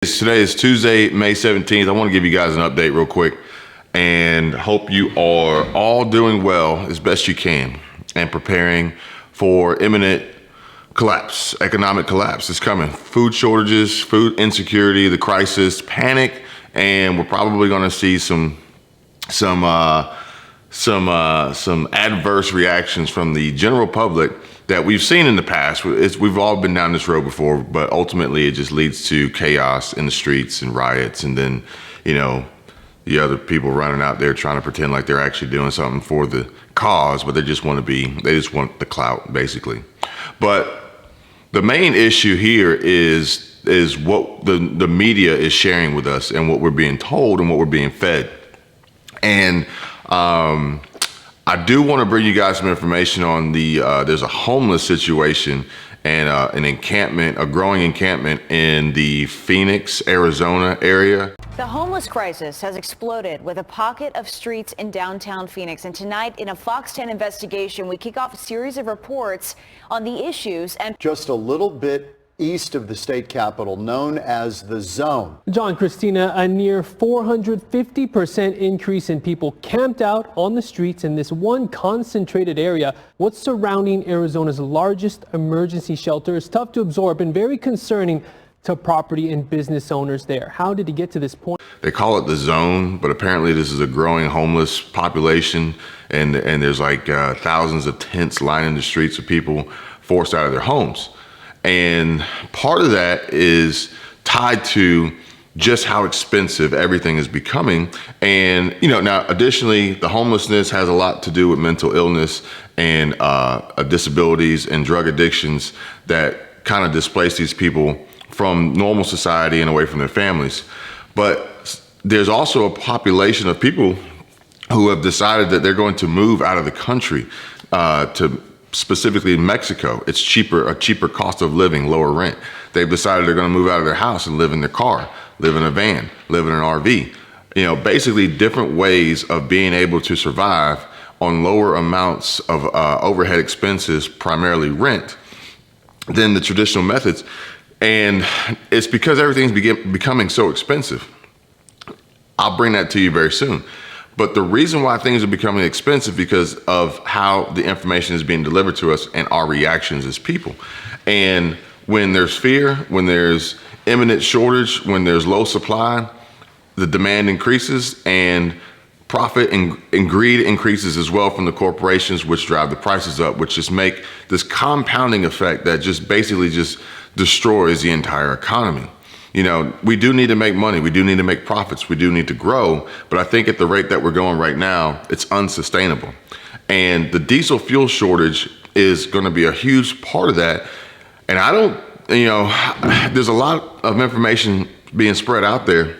Today is Tuesday, May 17th. I want to give you guys an update real quick and hope you are all doing well as best you can and preparing for imminent collapse. Economic collapse is coming. Food shortages, food insecurity, the crisis, panic, and we're probably going to see some adverse reactions from the general public that we've seen in the past. We've all been down this road before, but ultimately it just leads to chaos in the streets and riots. And then, the other people running out there trying to pretend like they're actually doing something for the cause, but they just want the clout, basically. But the main issue here is what the media is sharing with us and what we're being told and what we're being fed. And I do want to bring you guys some information on there's a homeless situation and a growing encampment in the Phoenix, Arizona area. The homeless crisis has exploded with a pocket of streets in downtown Phoenix. And tonight in a Fox 10 investigation, we kick off a series of reports on the issues and just a little bit east of the state capitol, known as the Zone. John, Christina, a near 450% increase in people camped out on the streets in this one concentrated area. What's surrounding Arizona's largest emergency shelter is tough to absorb and very concerning to property and business owners there. How did it get to this point? They call it the Zone, but apparently this is a growing homeless population, and there's like thousands of tents lining the streets of people forced out of their homes. And part of that is tied to just how expensive everything is becoming. And, now additionally, the homelessness has a lot to do with mental illness and disabilities and drug addictions that kind of displace these people from normal society and away from their families. But there's also a population of people who have decided that they're going to move out of the country to specifically Mexico. It's a cheaper cost of living, lower rent. They've decided they're going to move out of their house and live in their car, live in a van, live in an RV. Basically different ways of being able to survive on lower amounts of overhead expenses, primarily rent, than the traditional methods. And it's because everything's becoming so expensive. I'll bring that to you very soon. But the reason why things are becoming expensive because of how the information is being delivered to us and our reactions as people. And when there's fear, when there's imminent shortage, when there's low supply, the demand increases and profit and greed increases as well from the corporations, which drive the prices up, which just make this compounding effect that just basically just destroys the entire economy. We do need to make money. We do need to make profits. We do need to grow. But I think at the rate that we're going right now, it's unsustainable. And the diesel fuel shortage is going to be a huge part of that. And there's a lot of information being spread out there.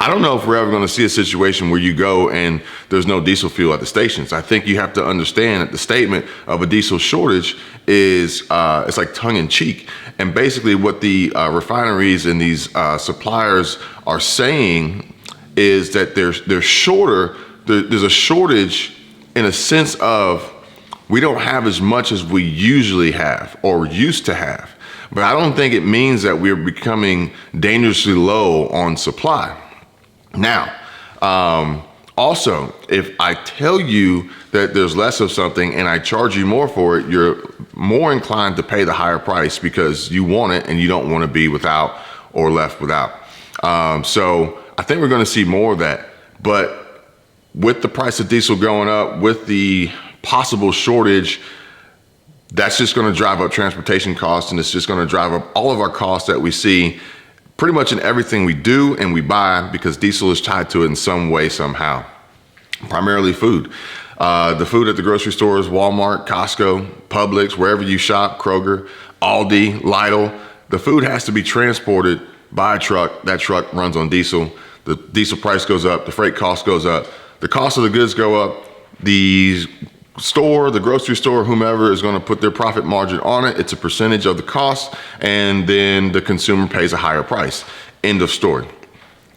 I don't know if we're ever going to see a situation where you go and there's no diesel fuel at the stations. I think you have to understand that the statement of a diesel shortage is it's like tongue in cheek. And basically what the refineries and these suppliers are saying is that there's a shortage in a sense of we don't have as much as we usually have or used to have. But I don't think it means that we're becoming dangerously low on supply. Now, also, if I tell you that there's less of something and I charge you more for it, you're more inclined to pay the higher price because you want it and you don't want to be without or left without. So I think we're going to see more of that. But with the price of diesel going up, with the possible shortage, that's just going to drive up transportation costs, and it's just going to drive up all of our costs that we see pretty much in everything we do and we buy, because diesel is tied to it in some way, somehow. Primarily food. The food at the grocery stores, Walmart, Costco, Publix, wherever you shop, Kroger, Aldi, Lidl, the food has to be transported by a truck. That truck runs on diesel. The diesel price goes up, the freight cost goes up, the cost of the goods go up. The grocery store, whomever is going to put their profit margin on it. It's a percentage of the cost, and then the consumer pays a higher price. End of story.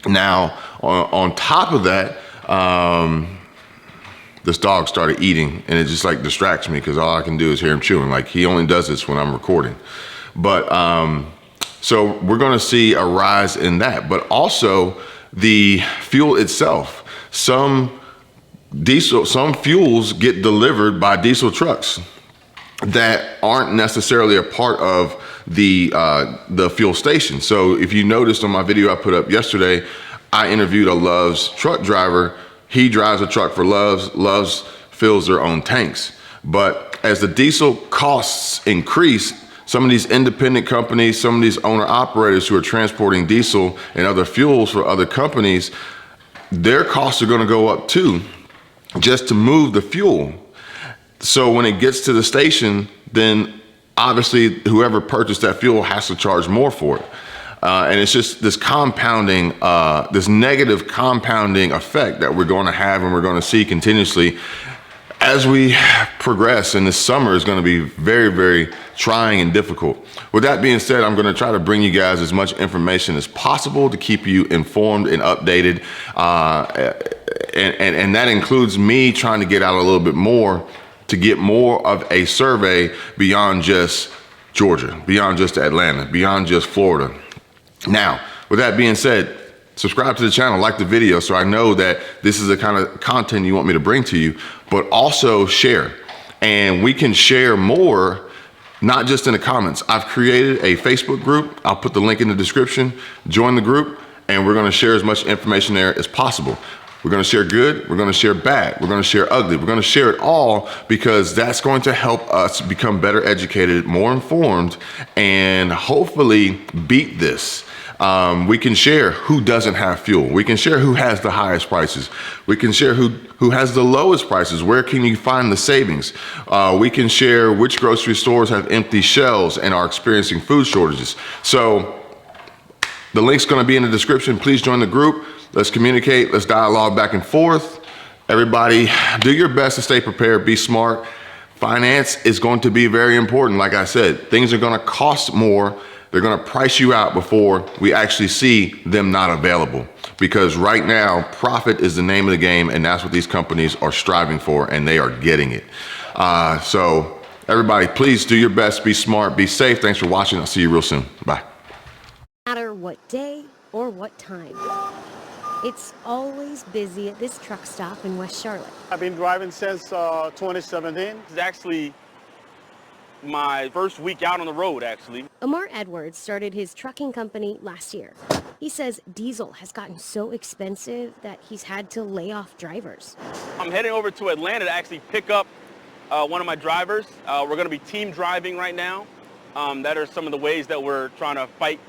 Now, on top of that, this dog started eating, and it just distracts me because all I can do is hear him chewing. He only does this when I'm recording. But So we're going to see a rise in that, but also the fuel itself. Some fuels get delivered by diesel trucks that aren't necessarily a part of the fuel station. So if you noticed on my video I put up yesterday, I interviewed a Love's truck driver. He drives a truck for Love's. Love's fills their own tanks. But as the diesel costs increase, some of these independent companies, some of these owner operators who are transporting diesel and other fuels for other companies, their costs are going to go up too, just to move the fuel. So when it gets to the station, then obviously whoever purchased that fuel has to charge more for it. And it's just this compounding, this negative compounding effect that we're going to have and we're going to see continuously as we progress. And this summer is going to be very, very trying and difficult. With that being said, I'm going to try to bring you guys as much information as possible to keep you informed and updated. And that includes me trying to get out a little bit more to get more of a survey beyond just Georgia, beyond just Atlanta, beyond just Florida. Now, with that being said, subscribe to the channel, like the video so I know that this is the kind of content you want me to bring to you, but also share. And we can share more, not just in the comments. I've created a Facebook group. I'll put the link in the description. Join the group, and we're gonna share as much information there as possible. We're gonna share good, we're gonna share bad, we're gonna share ugly, we're gonna share it all because that's going to help us become better educated, more informed, and hopefully beat this. We can share who doesn't have fuel. We can share who has the highest prices. We can share who has the lowest prices. Where can you find the savings? We can share which grocery stores have empty shelves and are experiencing food shortages. So the link's gonna be in the description. Please join the group. Let's communicate, let's dialogue back and forth. Everybody, do your best to stay prepared, be smart. Finance is going to be very important. Like I said, things are gonna cost more. They're gonna price you out before we actually see them not available. Because right now, profit is the name of the game, and that's what these companies are striving for, and they are getting it. So everybody, please do your best, be smart, be safe. Thanks for watching. I'll see you real soon. Bye. No matter what day or what time. It's always busy at this truck stop in West Charlotte. I've been driving since 2017. It's actually my first week out on the road, actually. Amar Edwards started his trucking company last year. He says diesel has gotten so expensive that he's had to lay off drivers. I'm heading over to Atlanta to actually pick up one of my drivers. We're going to be team driving right now. That are some of the ways that we're trying to fight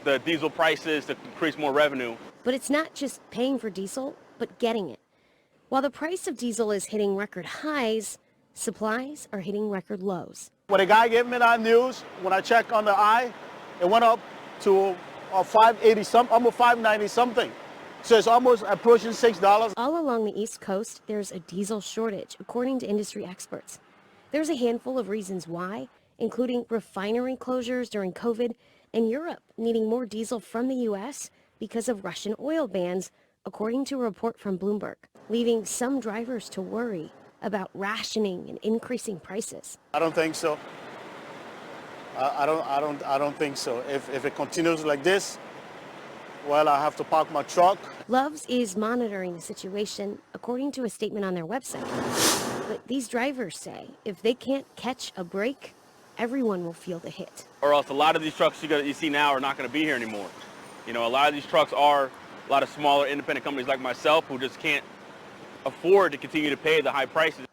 the diesel prices to increase more revenue. But it's not just paying for diesel, but getting it. While the price of diesel is hitting record highs, supplies are hitting record lows. When a guy gave me that news, when I checked on the eye, it went up to 580 something, almost 590 something. So it's almost approaching $6. All along the East Coast, there's a diesel shortage, according to industry experts. There's a handful of reasons why, including refinery closures during COVID and Europe needing more diesel from the U.S. because of Russian oil bans, according to a report from Bloomberg, leaving some drivers to worry about rationing and increasing prices. I don't think so. I don't think so. If it continues like this, well, I have to park my truck. Love's is monitoring the situation, according to a statement on their website. But these drivers say if they can't catch a break, everyone will feel the hit. Or else a lot of these trucks you see now are not going to be here anymore. You know, a lot of these trucks are a lot of smaller independent companies like myself who just can't afford to continue to pay the high prices.